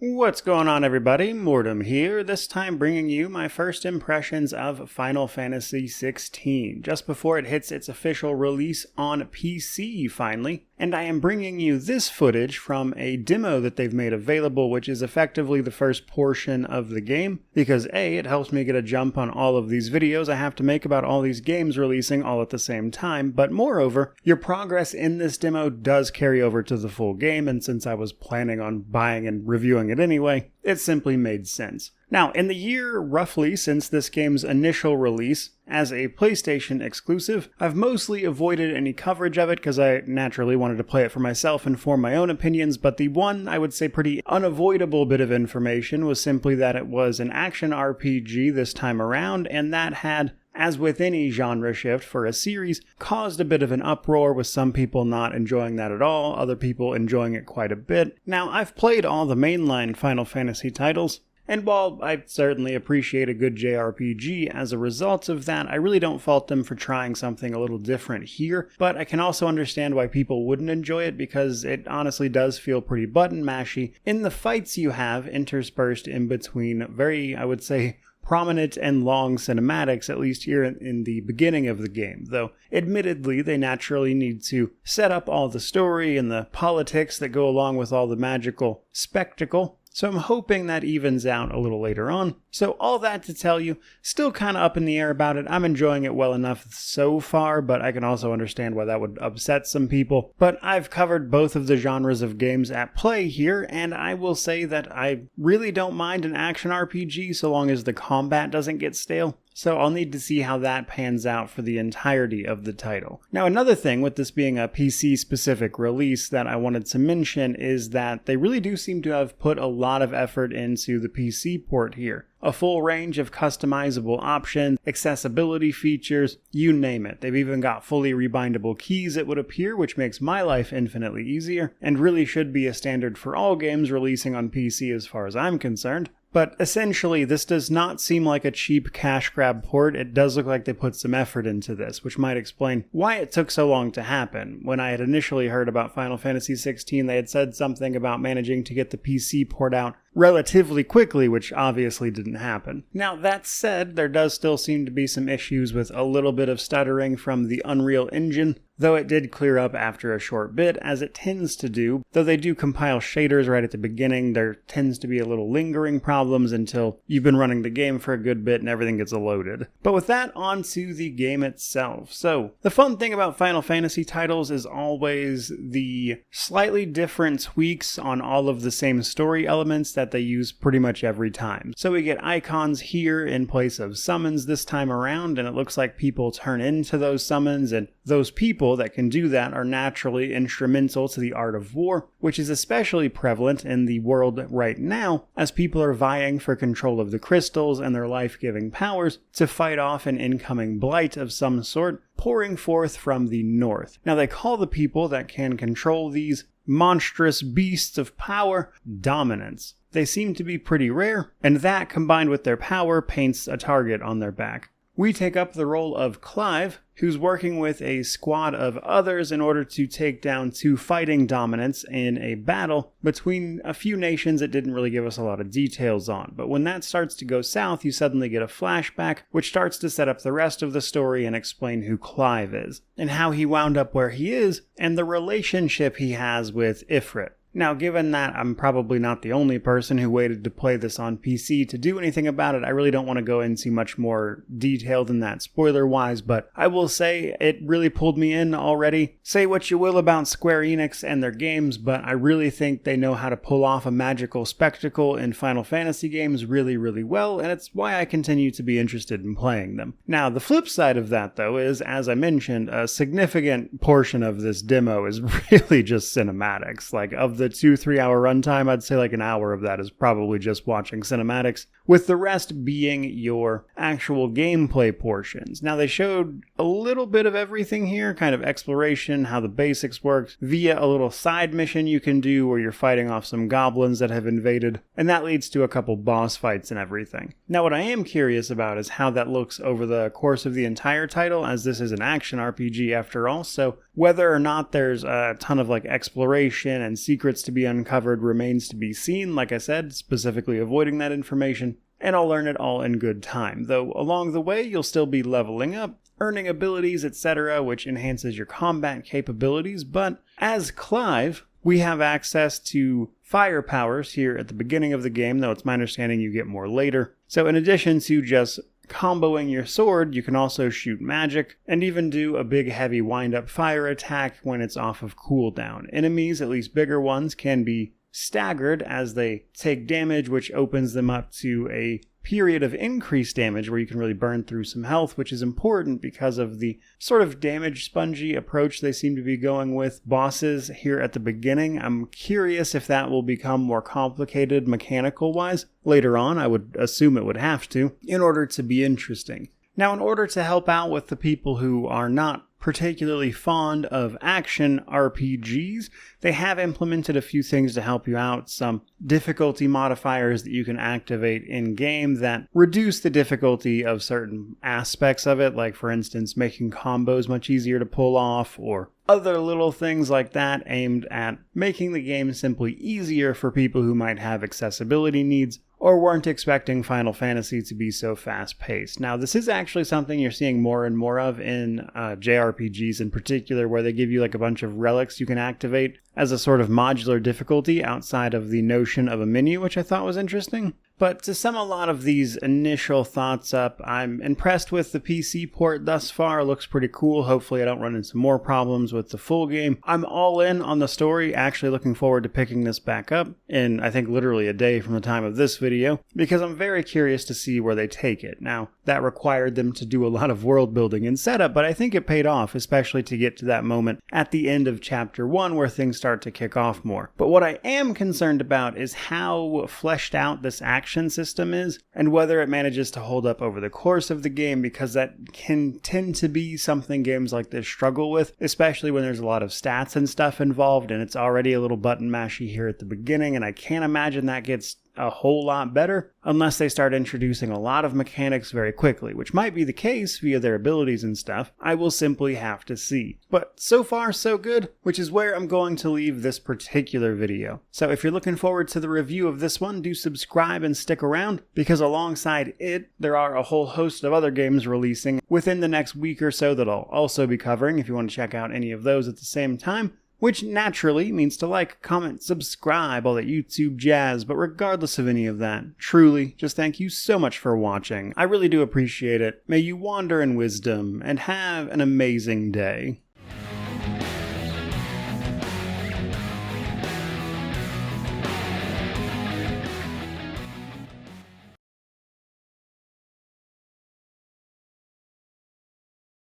What's going on, everybody? Mortem here, this time bringing you my first impressions of Final Fantasy XVI, just before it hits its official release on PC finally. And I am bringing you this footage from a demo that they've made available, which is effectively the first portion of the game, because A, it helps me get a jump on all of these videos I have to make about all these games releasing all at the same time, but moreover, your progress in this demo does carry over to the full game, and since I was planning on buying and reviewing it anyway, it simply made sense. Now, in the year roughly since this game's initial release, as a PlayStation exclusive, I've mostly avoided any coverage of it because I naturally wanted to play it for myself and form my own opinions, but the one, I would say, pretty unavoidable bit of information was simply that it was an action RPG this time around, and that had, as with any genre shift for a series, caused a bit of an uproar, with some people not enjoying that at all, other people enjoying it quite a bit. Now, I've played all the mainline Final Fantasy titles, and while I certainly appreciate a good JRPG as a result of that, I really don't fault them for trying something a little different here, but I can also understand why people wouldn't enjoy it, because it honestly does feel pretty button mashy in the fights you have interspersed in between very, I would say, prominent and long cinematics, at least here in the beginning of the game, though admittedly they naturally need to set up all the story and the politics that go along with all the magical spectacle. So I'm hoping that evens out a little later on. So all that to tell you, still kind of up in the air about it. I'm enjoying it well enough so far, but I can also understand why that would upset some people. But I've covered both of the genres of games at play here, and I will say that I really don't mind an action RPG so long as the combat doesn't get stale. So I'll need to see how that pans out for the entirety of the title. Now, another thing with this being a PC-specific release that I wanted to mention is that they really do seem to have put a lot of effort into the PC port here. A full range of customizable options, accessibility features, you name it. They've even got fully rebindable keys, it would appear, which makes my life infinitely easier, and really should be a standard for all games releasing on PC as far as I'm concerned. But essentially, this does not seem like a cheap cash grab port. It does look like they put some effort into this, which might explain why it took so long to happen. When I had initially heard about Final Fantasy XVI, they had said something about managing to get the PC port out relatively quickly, which obviously didn't happen. Now, that said, there does still seem to be some issues with a little bit of stuttering from the Unreal Engine, though it did clear up after a short bit, as it tends to do. Though they do compile shaders right at the beginning, there tends to be a little lingering problems until you've been running the game for a good bit and everything gets loaded. But with that, on to the game itself. So, the fun thing about Final Fantasy titles is always the slightly different tweaks on all of the same story elements that they use pretty much every time. So we get icons here in place of summons this time around, and it looks like people turn into those summons, and those people that can do that are naturally instrumental to the art of war, which is especially prevalent in the world right now, as people are vying for control of the crystals and their life-giving powers to fight off an incoming blight of some sort, pouring forth from the north. Now, they call the people that can control these monstrous beasts of power dominants. They seem to be pretty rare, and that, combined with their power, paints a target on their back. We take up the role of Clive, who's working with a squad of others in order to take down two fighting dominants in a battle between a few nations it didn't really give us a lot of details on. But when that starts to go south, you suddenly get a flashback, which starts to set up the rest of the story and explain who Clive is, and how he wound up where he is, and the relationship he has with Ifrit. Now, given that I'm probably not the only person who waited to play this on PC to do anything about it, I really don't want to go into much more detail than that spoiler-wise, but I will say it really pulled me in already. Say what you will about Square Enix and their games, but I really think they know how to pull off a magical spectacle in Final Fantasy games really, really well, and it's why I continue to be interested in playing them. Now, the flip side of that, though, is, as I mentioned, a significant portion of this demo is really just cinematics. Like, of the 2-3 hour runtime, I'd say like an hour of that is probably just watching cinematics, with the rest being your actual gameplay portions. Now, they showed a little bit of everything here, kind of exploration, how the basics works, via a little side mission you can do where you're fighting off some goblins that have invaded, and that leads to a couple boss fights and everything. Now, what I am curious about is how that looks over the course of the entire title, as this is an action RPG after all, so Whether or not there's a ton of like exploration and secrets to be uncovered remains to be seen, like I said, specifically avoiding that information, and I'll learn it all in good time, though along the way you'll still be leveling up, earning abilities, etc., which enhances your combat capabilities. But as Clive, we have access to fire powers here at the beginning of the game, though it's my understanding you get more later. So in addition to just comboing your sword, you can also shoot magic, and even do a big heavy wind-up fire attack when it's off of cooldown. Enemies, at least bigger ones, can be staggered as they take damage, which opens them up to a period of increased damage where you can really burn through some health, which is important because of the sort of damage spongy approach they seem to be going with bosses here at the beginning. I'm curious if that will become more complicated mechanical wise later on. I would assume it would have to in order to be interesting. Now, in order to help out with the people who are not particularly fond of action RPGs, they have implemented a few things to help you out, some difficulty modifiers that you can activate in-game that reduce the difficulty of certain aspects of it, like for instance making combos much easier to pull off, or other little things like that aimed at making the game simply easier for people who might have accessibility needs or weren't expecting Final Fantasy to be so fast-paced. Now, this is actually something you're seeing more and more of in JRPGs in particular, where they give you like a bunch of relics you can activate as a sort of modular difficulty outside of the notion of a menu, which I thought was interesting. But to sum a lot of these initial thoughts up, I'm impressed with the PC port thus far. It looks pretty cool. Hopefully I don't run into more problems with the full game. I'm all in on the story, actually looking forward to picking this back up in, I think, literally a day from the time of this video, because I'm very curious to see where they take it. Now, that required them to do a lot of world building and setup, but I think it paid off, especially to get to that moment at the end of Chapter 1 where things start to kick off more. But what I am concerned about is how fleshed out this action system is, and whether it manages to hold up over the course of the game, because that can tend to be something games like this struggle with, especially when there's a lot of stats and stuff involved, and it's already a little button mashy here at the beginning, and I can't imagine that gets a whole lot better unless they start introducing a lot of mechanics very quickly, which might be the case via their abilities and stuff. I will simply have to see. But so far so good, which is where I'm going to leave this particular video. So if you're looking forward to the review of this one, do subscribe and stick around, because alongside it, there are a whole host of other games releasing within the next week or so that I'll also be covering if you want to check out any of those at the same time. Which naturally means to like, comment, subscribe, all that YouTube jazz, but regardless of any of that, truly, just thank you so much for watching. I really do appreciate it. May you wander in wisdom, and have an amazing day.